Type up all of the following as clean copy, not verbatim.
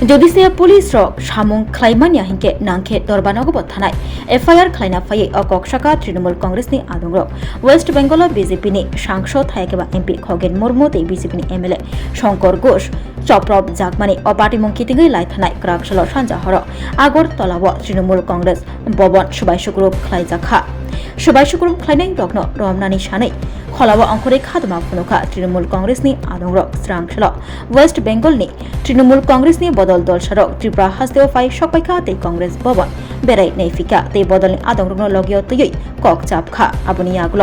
जदिसे police रक सामुं ख्लाइमानिया हिंके नांखे दरबानगब थानाय FIR ख्लाइना फायै अकक्षाका Trinamool कांग्रेसनि आदंरक वेस्ट बेंगल बीजेपीनि सांसद हायकेबा एमपी खगेन मुर्मु तै बीजेपीनि एमएलए शंकर घोष चप्रब जागमानि अपार्टी मुंखितिङै लायथानाय क्राकसल सानजाहर आगरतलाव तृणमूल कांग्रेस भवन सुबाइसुग्रुप ख्लाइजाखा सुबाइसुग्रुप ख्लाइनाय रकनो रमनानि सानै खलाव अंखरे खादमा फुनुखा तृणमूल कांग्रेसनि आदंरक स्रांसल वेस्ट बेंगलनि तृणमूल कांग्रेसनि बदल दल सरक त्रिपुरा हास्तेव फाइ सकपाइखा तै कांग्रेस भवन बेराय नैफिका तै बदलनि आदंरकनो लगियो तयै कक चापखा आबुनि आगुल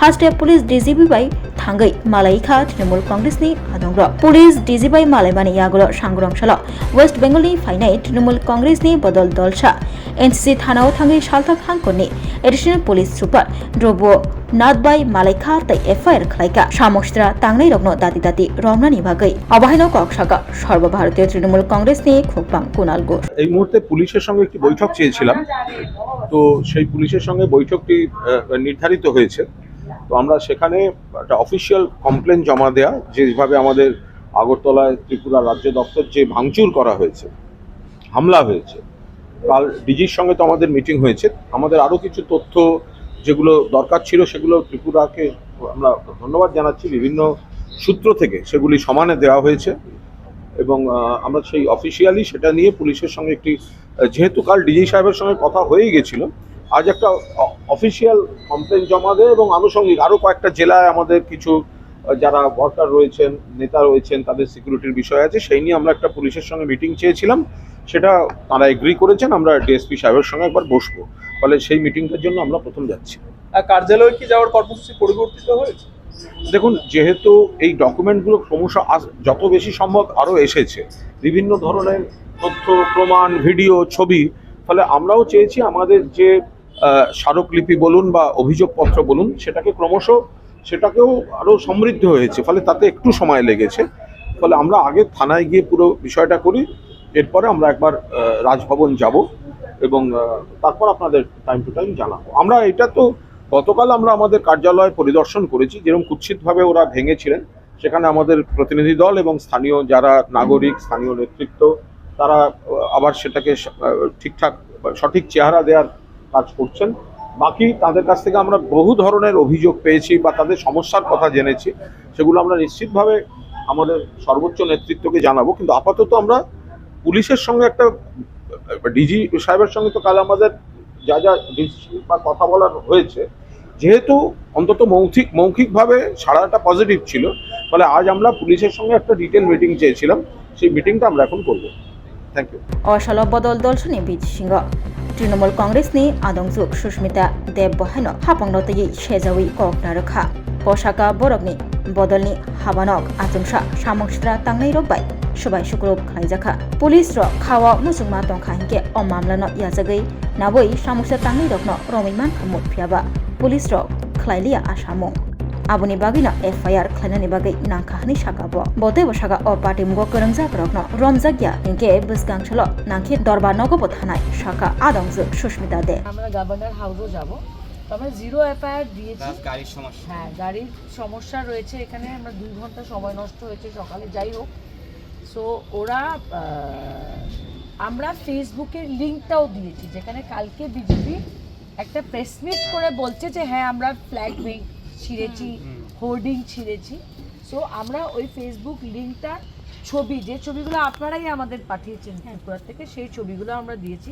हास्ते पुलिस डीजीपी बाय थांगै मालाइखा तृणमूल कांग्रेसनि आदंरक पुलिस डीजी बाय मालाइमानि आगुल सांग्रांसल वेस्ट बेंगलनि फाइनाय तृणमूल कांग्रेसनि बदल दलसा एनसीसी थानाव थांगै सालथाक हांखरनि एडिशनल पुलिस सुपार द्रब्य नाथबाई मालाइखा तै एफआईआर खालायका सामस्त्रा तांनाय रग्न दाति दाति रमनानि बागै अबाहिनो कक्षाका সর্বভারতীয় তৃণমূল কংগ্রেসনি খুকবাং কুনাল ঘোষ। এই মুহূর্তে পুলিশের সঙ্গে একটি বৈঠক চেয়েছিলাম, তো সেই পুলিশের সঙ্গে বৈঠকটি নির্ধারিত হয়েছে। তো আমরা সেখানে একটা অফিসিয়াল কমপ্লেন জমা দেয়া, যেভাবে আমাদের আগরতলায় ত্রিপুরা রাজ্য দপ্তর যে ভাঙচুর করা হয়েছে, হামলা হয়েছে, কাল ডিজির সঙ্গে তো আমাদের মিটিং হয়েছে। আমাদের আরও কিছু তথ্য যেগুলো দরকার ছিল সেগুলো ত্রিপুরাকে আমরা ধন্যবাদ জানাচ্ছি, বিভিন্ন সূত্র থেকে সেগুলি সমানে দেওয়া হয়েছে এবং আমরা সেই অফিসিয়ালি সেটা নিয়ে পুলিশের সঙ্গে একটি, যেহেতু কাল ডিজি সাহেবের সঙ্গে কথা হয়েই গেছিল, আজ একটা অফিসিয়াল কমপ্লেন জমা দেয় এবং আনুষঙ্গিক আরও কয়েকটা জেলায় আমাদের কিছু যারা ওয়ার্কার রয়েছেন, নেতা রয়েছেন, তাদের সিকিউরিটির বিষয় আছে, সেই নিয়ে আমরা একটা পুলিশের সঙ্গে মিটিং চেয়েছিলাম। সেটা তারা এগ্রি করেছেন, আমরা ডিএসপি সাহেবের সঙ্গে একবার বসবো, ফলে সেই মিটিংটার জন্য আমরা প্রথম যাচ্ছি। কার্যালয়ে কি যাওয়ার কর্মসূচি পরিবর্তিত হয়েছে? দেখুন, যেহেতু এই ডকুমেন্টগুলো ক্রমশ যত বেশি সম্ভব আরও এসেছে, বিভিন্ন ধরনের তথ্য প্রমাণ, ভিডিও, ছবি, ফলে আমরাও চেয়েছি আমাদের যে স্মারকলিপি বলুন বা অভিযোগপত্র বলুন, সেটাকেও আরও সমৃদ্ধ হয়েছে, ফলে তাতে একটু সময় লেগেছে। ফলে আমরা আগে থানায় গিয়ে পুরো বিষয়টা করি, এরপরে আমরা একবার রাজভবন যাব এবং তারপর আপনাদের টাইম টু টাইম জানাবো। আমরা এটা তো গতকাল আমরা আমাদের কার্যালয় পরিদর্শন করেছি, যেরকম কুৎসিতভাবে ওরা ভেঙেছিলেন, সেখানে আমাদের প্রতিনিধি দল এবং স্থানীয় যারা নাগরিক, স্থানীয় নেতৃত্ব, তারা আবার সেটাকে ঠিকঠাক সঠিক চেহারা দেওয়ার কাজ করছেন। বাকি তাদের কাছ থেকে আমরা বহু ধরনের অভিযোগ পেয়েছি বা তাদের সমস্যার কথা জেনেছি, সেগুলো আমরা নিশ্চিতভাবে আমাদের সর্বোচ্চ নেতৃত্বকে জানাবো। কিন্তু আপাতত আমরা পুলিশের সঙ্গে একটা, ডিজি সাহেবের সঙ্গে তো কাল আমাদের যা যা বা কথা বলার হয়েছে, যেহেতু অন্তত মৌখিকভাবে সাড়াটা পজিটিভ ছিল, ফলে আজ আমরা পুলিশের সঙ্গে একটা ডিটেল মিটিং চেয়েছিলাম, সেই মিটিংটা আমরা এখন করব। Thank you. অশাল বদল দলসনি বিজ সিংহ তৃণমূল কংগ্রেসনি আদংजुग সুস্মিতা দেব বহানো হাপাংনতयै সেজাউই ককনারখা পশাকা বরকनि बदलनि हाबानक आचुमसा सामंस्त्रा तांनाय रबाय सुबाय सुग्रुप खालायजाखा पुलिस र खावा मुसुंमा तंखा हिंके अ मामलानो याजगै नाबै सामंस्त्रा तांनाय रकनो रमिमान खमुत फियाबा पुलिस र खलायलिया आसामु आबुनि बागैनो एफआईआर खालायनायनि बागै नांखाहानि सागाबो बते बसागा अ पार्टी मुगो गोरोंजाक रकनो रमजागिया हिंके बसगांसलो नांखे दरबार नगबो थानाय शाखा आदंजुग सुस्मिता दे আমরা গভর্নর হাউসও যাব। আমরা জিরো এফআইআর দিয়েছি। গাড়ির সমস্যা, হ্যাঁ, গাড়ির সমস্যা রয়েছে এখানে। আমরা 2 ঘন্টা সময় নষ্ট হয়েছে সকালে, যাই হোক। সো ওরা আমরা ফেসবুকের লিঙ্কটাও দিয়েছি, যেখানে কালকে বিজেপি একটা প্রেস মিট করে বলছে যে হ্যাঁ আমরা ফ্ল্যাগ ছিঁড়েছি, হোর্ডিং ছিঁড়েছি। সো আমরা ওই ফেসবুক লিঙ্কটা ছবি, যে ছবিগুলো আপনারাই আমাদের পাঠিয়েছেন ত্রিপুরা থেকে, সেই ছবিগুলো আমরা দিয়েছি।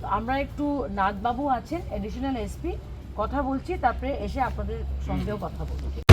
তো আমরা একটু নাথবাবু আছেন এডিশনাল এসপি, কথা বলছি, তারপরে এসে আপনাদের সঙ্গেও কথা বলবো।